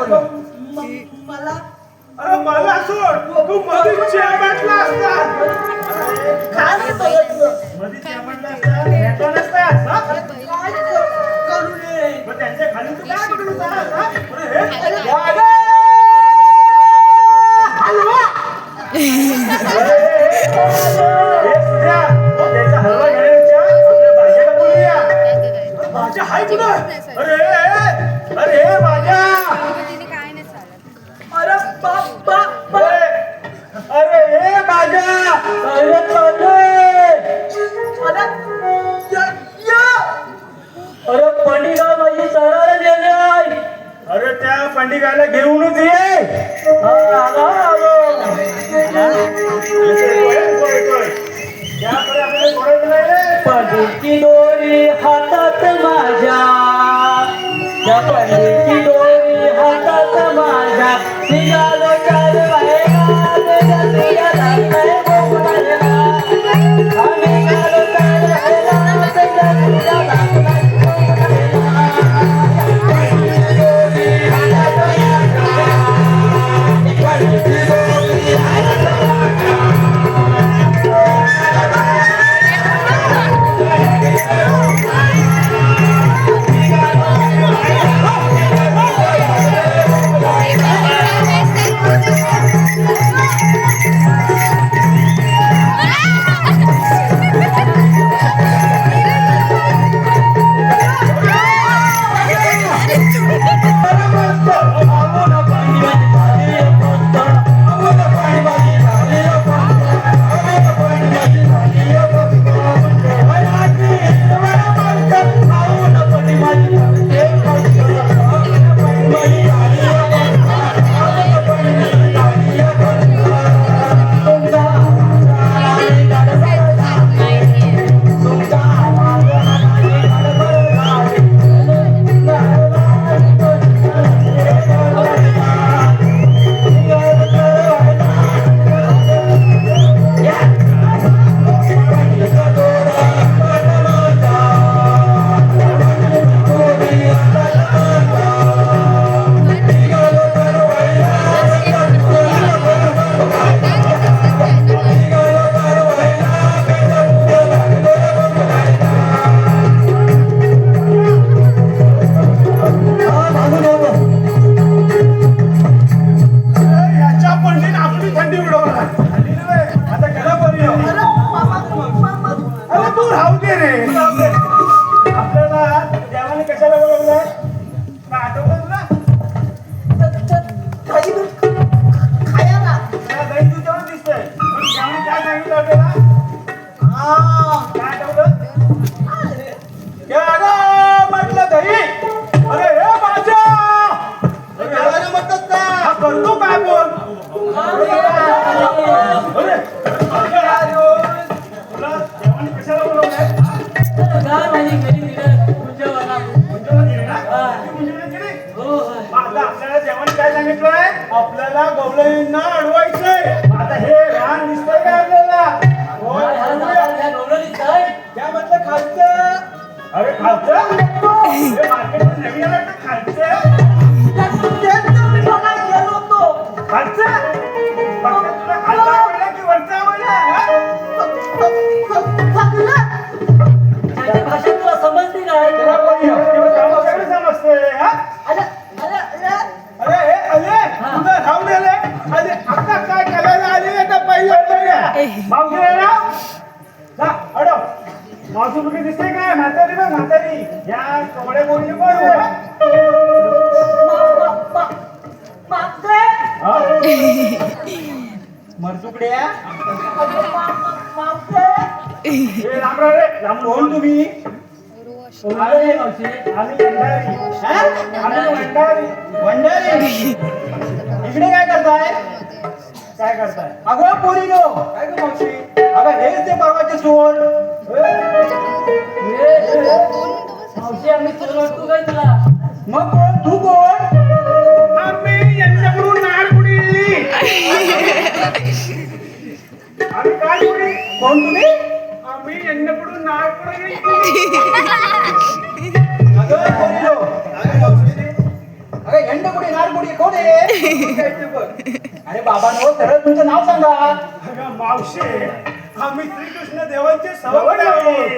मला अरे मला सोड तू मध्ये चहा बाटला असतात काय बघितलं मध्ये चहा बाटला असतात भेटला नसतात हा? काय करू नये मग त्यांच्या खाली तू काय करू नसतात हा? अरे हे वागे! हलवा हे सुद्या त्याचा हलवा घेण्याच्या आपल्या भाज्याला बोलूया भाज्या हाय कुठं अरे भाज्या अरे बाप अरे हे भाज्या अरे अरे पंडिता माझी सराला गेली अरे त्या पंडिताला घेऊनच ये त्याकडे आपल्याला सोडायचं नाही पंडितची डोरी हातात माझ्या त्या पंडितची डोरी हातात माझ्या निघालो चाल याच्या पंडित आपली थंडी उडवणार आता गेला बरी अरे तू राहू दे रे आपल्याला देवाने कशाला बोलवलंय का आठवलं तुला खायला त्याला दही दूध जेवण दिसतंय पण देवाने काय सांगितलं आपल्याला काय आठवलं म्हटलं दही अरे हे माझ्या देवाने म्हणतात का करतो काय बोल अरे तुला देवाने कशाला बोलवलंय आता आपल्याला जेवण काय सांगितलंय आपल्याला गवळींना अडवायचंय आता हे रान दिसतंय काय आपल्याला काय म्हटलं खालचं अरे खालचं हे मार्केटमध्ये नवीन आलं तर खालचं खालचं फक्त तुला खालचा आवडला की वरचा आवडला भाषा तुला समजते काय तुला कोणी सगळं समजतंय हा अरे हे अरे तुझं राहून आले अरे अक्का काय करायला आली का पहिल्या मावशीला ना जा अडव मावशी मुलगी दिसते काय म्हातारी बघ म्हातारी या कवड्या बोलली कोण मरचुकड्या रामराव रे राम कोण तुम्ही आम्ही भंडारी इकडे काय करताय अगं पोरीनो काय ग मावशी अगं हेच ते परवाचे सोड मावशी आम्ही तुला ओळखतो काय तुला मग कोण तू कोण आम्ही यांच्याकडून नाळ कुडी आम्ही काय कुडी कोण तुम्ही आम्ही यांच्याकडून नाळ कुडी अगं पोरीनो अगं मावशी अरे हेंडकुडी नारकुडी कोण आहे अरे बाबा नो सरळ तुमचं नाव सांगा. अगं मावशे, आम्ही श्रीकृष्ण देवांचे सवंगडी आहोत.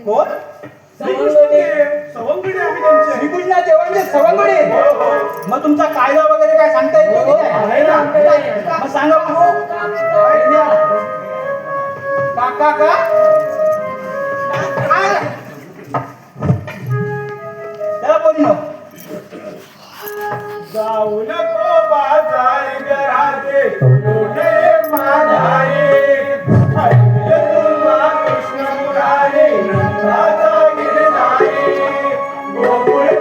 कोण? श्रीकृष्ण सवंगडी आम्ही त्यांचे. श्रीकृष्ण देवांचे सवंगडी. मग तुमचा कायदा वगैरे काय सांगता येतो की नाही? आहे ना. मग सांगा बघू. काका का त्याला कोणी नो जाऊ नको बाजारी घराते तुझे माघारी. ऐकले तुम्हा कृष्ण मुरारी राजा गिरधारी. गोकुळचे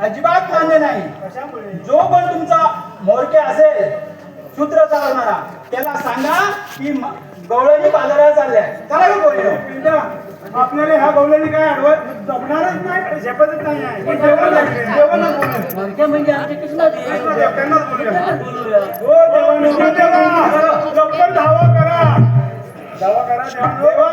अजिबात मान्य नाही. कशामुळे? जो पण तुमचा मोरके असेल सूत्र चालवणारा त्याला सांगा की गवळणी बाजारात चालल्या. चला गं बोललो आपल्याला ह्या गवल्याने काय जगणारच नाही, झेपतच नाही आहे. पण जेवणच बोलू. मरक्या म्हणजे आमच्या कृष्णादेव. त्यांनाच बोलूया. बोलूया. हो देवा, देवा, लवकर धावा करा. धावा करा देवा.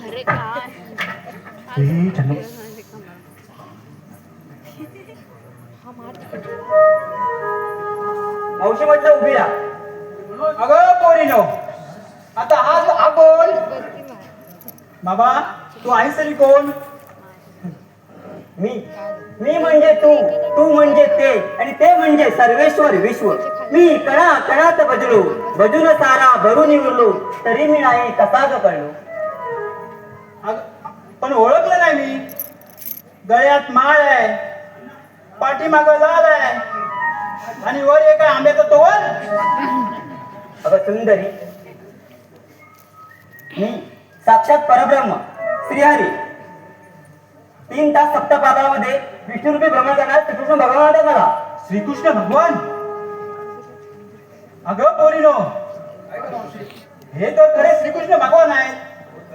अरे काय मावशी म्हटलं उभी राहा. अगं आता हा कोण बाबा? तू आहेस तरी कोण? मी म्हणजे तू म्हणजे ते आणि ते म्हणजे सर्वेश्वर विश्व. मी कणा कणात बजलो, बजून सारा भरून उरलो, तरी मी नाही कसा ग कळलो. पण ओळखलं नाही मी. गळ्यात माळ आहे, पाठीमाग लाल आहे आणि वर एक आहे आंब्याचा तोवर. अगं सुंदरी, मी साक्षात परब्रह्म श्रीहरी. 3 तास सप्तपादामध्ये विष्णुरूपी भ्रमण करणार श्रीकृष्ण भगवान होते मला. श्रीकृष्ण भगवान? अगं पोरीनो, हे तर खरे श्रीकृष्ण भगवान आहेत.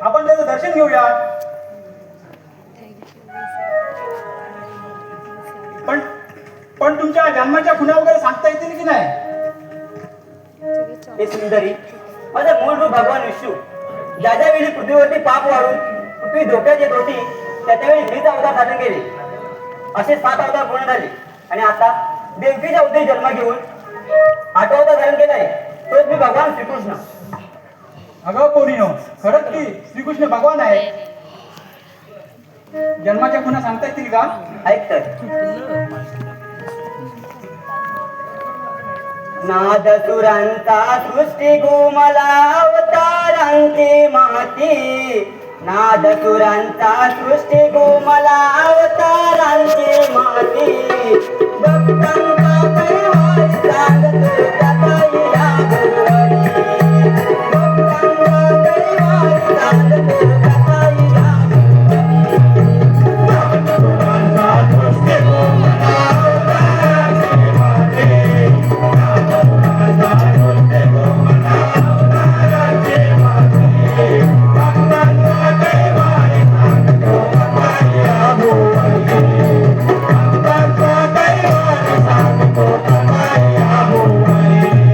आपण त्याचं दर्शन घेऊया. पण तुमच्या जन्माच्या खुणा वगैरे सांगता येतील की नाही? हे सुंदरी, माझं मूळ रूप भगवान विष्णू. ज्या ज्या वेळी पृथ्वीवरती पाप वाढून पृथ्वी धोक्यात येत होती, त्यावेळी मीच अवतार धारण केले. असे 7 अवतार पूर्ण झाले आणि आता देवकीच्या उदय जन्म घेऊन 8 अवतार धारण केलाय. तोच मी भगवान श्रीकृष्ण. अगं पोरीनो, खरंच की श्रीकृष्ण भगवान आहे. जन्माच्या खुणा सांगता येतील का? ऐक तर. नादसुरांचा सृष्टी गोमला अवतारांची माती. नादसुरांचा सृष्टी गोमला अवतारांची माती. भक्तांचा परिवार सांगतो कथाई या गुरुवारी. भक्तांचा परिवार सांगतो कथाई या Bye.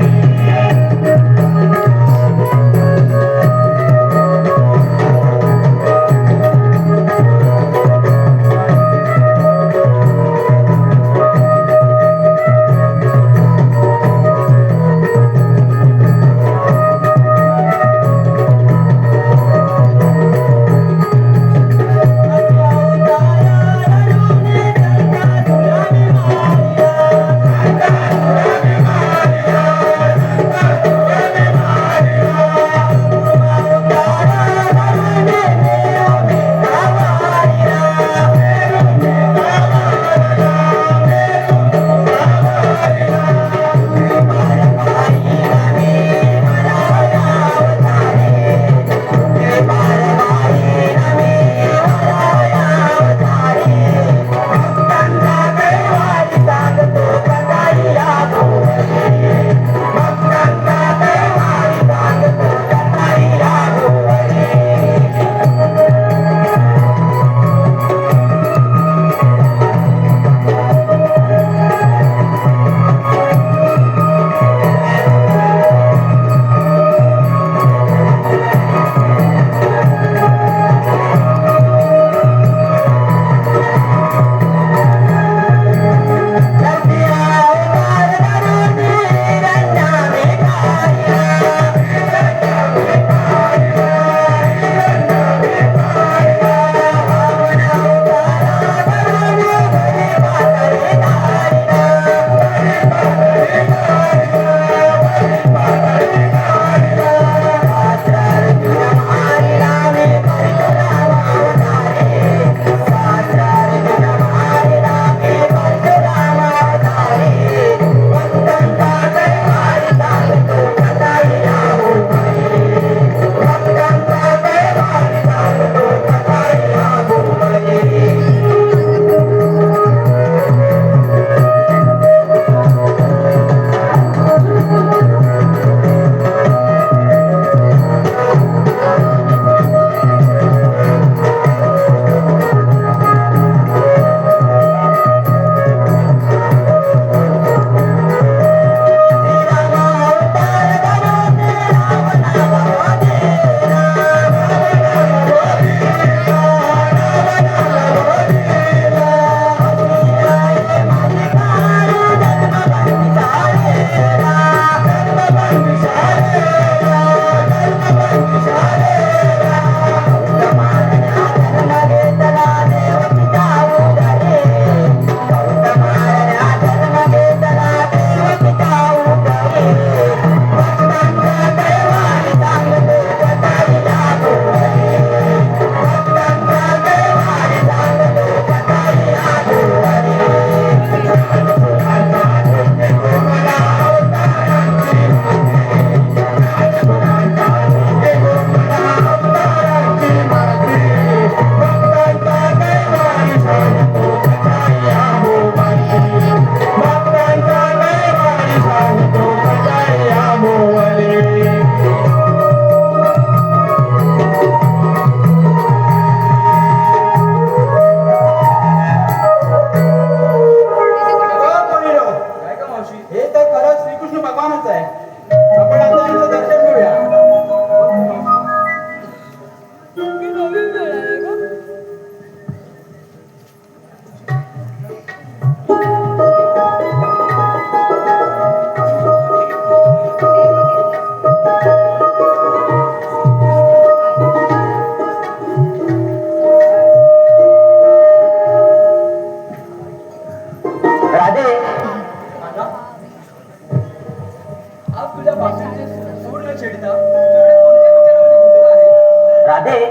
राधे,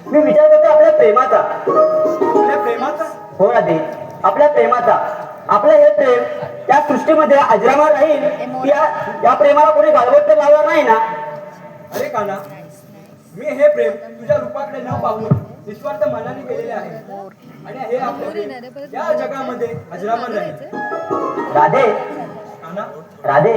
मी विचार करतो आपल्या प्रेमाचा. आपल्या प्रेमाचा हो राधे, आपल्या प्रेमाचा. आपलं हे प्रेम या सृष्टीमध्ये अजरामर राहील. या प्रेमाला कोणी घालवत तर लावणार नाही ना? अरे काना, मी हे प्रेम तुझ्या रूपाकडे न पाहून निस्वार्थ मनाने केलेले आहे आणि हे आपले प्रेम या जगामध्ये अजरामर राहील. राधे, काना, राधे,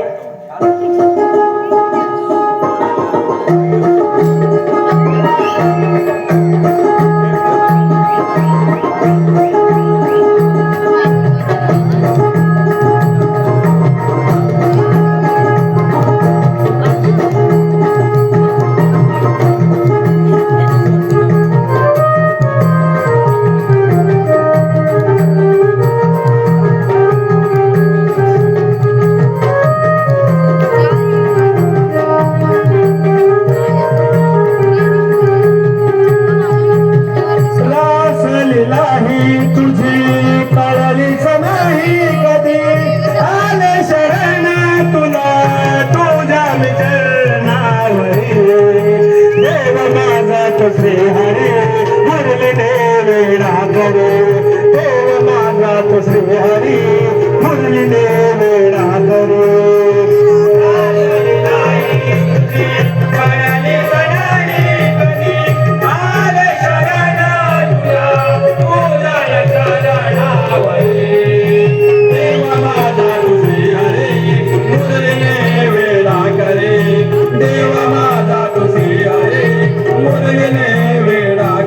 श्री हरे मुरलीने वेडा करे. देव माझा तो श्री हरी मुरलीने वेडा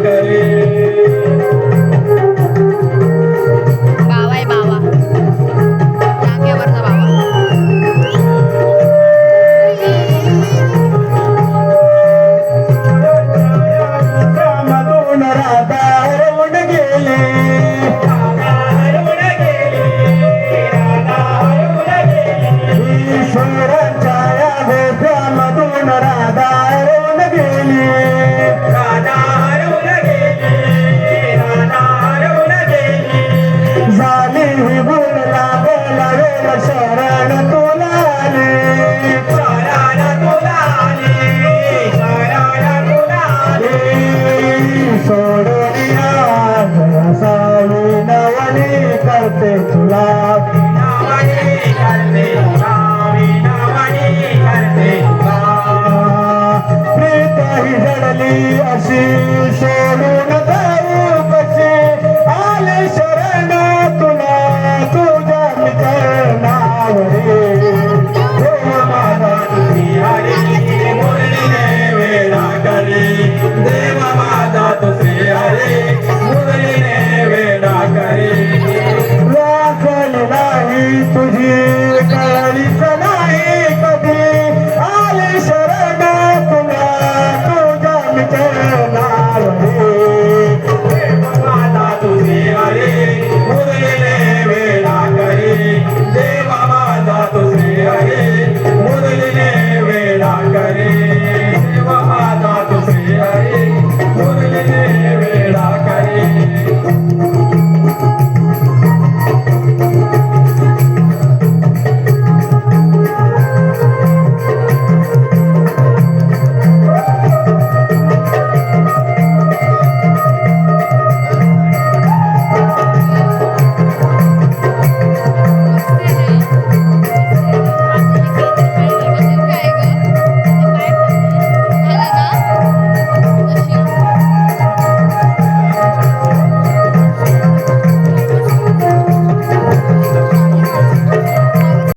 करे. बाबा आहे बाबा, टाक्यावरचा बाबा. रामदून राधा हरवून गेले. ईश्वराच्या या गोष्यामधून राधा हरवून गेली. झाली ही भूल लागला वेळ शरण तुला आले. सोडून सावी नवनी करते तुला. प्रीत ही जडली अशी